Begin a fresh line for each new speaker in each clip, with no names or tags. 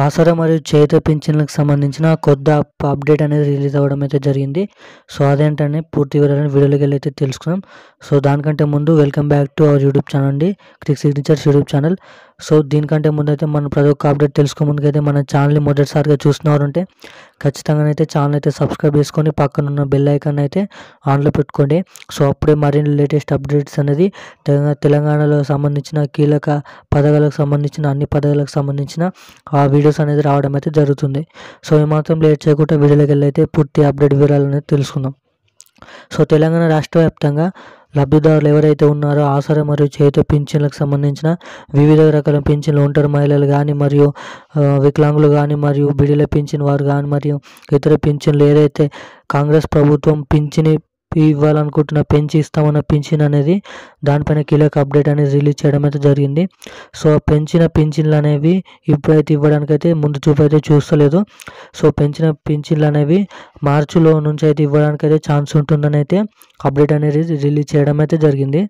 ఆసరా మరియు చేయూత పింఛన్లకు సంబంధించిన కొత్త అప్డేట్ అనేది రిలీజ్ అవ్వడం అయితే జరిగింది. సో అదేంటని పూర్తి వివరాలను వీడియోలోకి వెళ్ళి అయితే తెలుసుకుందాం. సో దానికంటే ముందు welcome back to our YouTube channel అండి, click signatures YouTube channel. So దీనికంటే ముందు అయితే మనం ప్రతి ఒక్క అప్డేట్ తెలుసుకోముందుకైతే మన ఛానల్ని మొదటిసారిగా చూస్తున్నవారంటే ఖచ్చితంగా అయితే ఛానల్ అయితే సబ్స్క్రైబ్ చేసుకొని పక్కన ఉన్న బెల్ ఐకాన్ అయితే ఆన్లో పెట్టుకోండి. సో అప్పుడే మరిన్ని లేటెస్ట్ అప్డేట్స్ అనేది తెలంగాణలో సంబంధించిన కీలక పథకాలకు సంబంధించిన అన్ని పథకాలకు సంబంధించిన ఆ వీడియోస్ అనేది రావడం అయితే జరుగుతుంది. సో ఏమాత్రం లేట్ చేయకుండా వీడియోలోకి వెళ్ళి అయితే పూర్తి అప్డేట్ వివరాలు అనేది తెలుసుకుందాం. సో తెలంగాణ రాష్ట్ర వ్యాప్తంగా లబ్ధిదారులు ఎవరైతే ఉన్నారో ఆసరా మరియు చేయూత పింఛన్లకు సంబంధించిన వివిధ రకాల పింఛన్లు, ఒంటరి మహిళలు కానీ మరియు వికలాంగులు కానీ మరియు బిడిల పింఛన్ వారు కానీ మరియు ఇతర పింఛన్లు ఏదైతే కాంగ్రెస్ ప్రభుత్వం పింఛని ఇవ్వాలనుకుంటున్న పెంచి ఇస్తామన్న పింఛన్ అనేది దానిపైన కీలక అప్డేట్ అనేది రిలీజ్ చేయడం అయితే జరిగింది. సో పెంచిన పింఛన్లు అనేవి ఇప్పుడైతే ఇవ్వడానికైతే ముందు చూపు అయితే చూస్తలేదు. సో పెంచిన పింఛన్లు అనేవి మార్చిలో నుంచి అయితే ఇవ్వడానికైతే ఛాన్స్ ఉంటుందని అయితే అప్డేట్ అనేది రిలీజ్ చేయడం అయితే జరిగింది.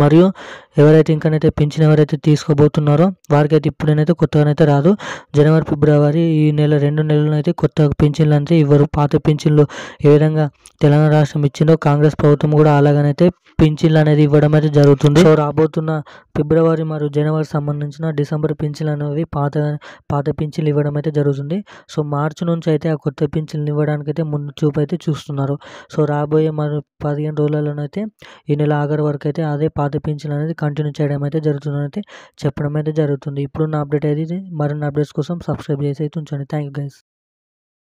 మరియు ఎవరైతే ఇంకనైతే పింఛన్ ఎవరైతే తీసుకోబోతున్నారో వారికైతే ఇప్పుడైతే కొత్తగానైతే రాదు. జనవరి, ఫిబ్రవరి ఈ నెల 2 నెలలు అయితే కొత్త పింఛన్లు అయితే ఇవ్వరు. పాత పింఛన్లు ఏ విధంగా తెలంగాణ రాష్ట్రం ఇచ్చిందో కాంగ్రెస్ ప్రభుత్వం కూడా అలాగనైతే పింఛన్లు అనేది ఇవ్వడం అయితే జరుగుతుంది. సో రాబోతున్న ఫిబ్రవరి మరియు జనవరి సంబంధించిన డిసెంబర్ పింఛన్లు అనేవి పాత పింఛన్లు ఇవ్వడం అయితే జరుగుతుంది. సో మార్చి నుంచి అయితే ఆ కొత్త పింఛన్లు ఇవ్వడానికైతే ముందు చూపు అయితే చూస్తున్నారు. సో రాబోయే మరి 15 రోజులలోనైతే ఈ నెల ఆఖరి వరకు అయితే అదే పాత పింఛన్ అనేది కంటిన్యూ చేయడం అయితే జరుగుతుందని అయితే చెప్పడం అయితే జరుగుతుంది. ఇప్పుడున్న అప్డేట్ అయితే మరిన్ని అప్డేట్స్ కోసం సబ్స్క్రైబ్ చేసి అయితే ఉంచండి. Thank you guys.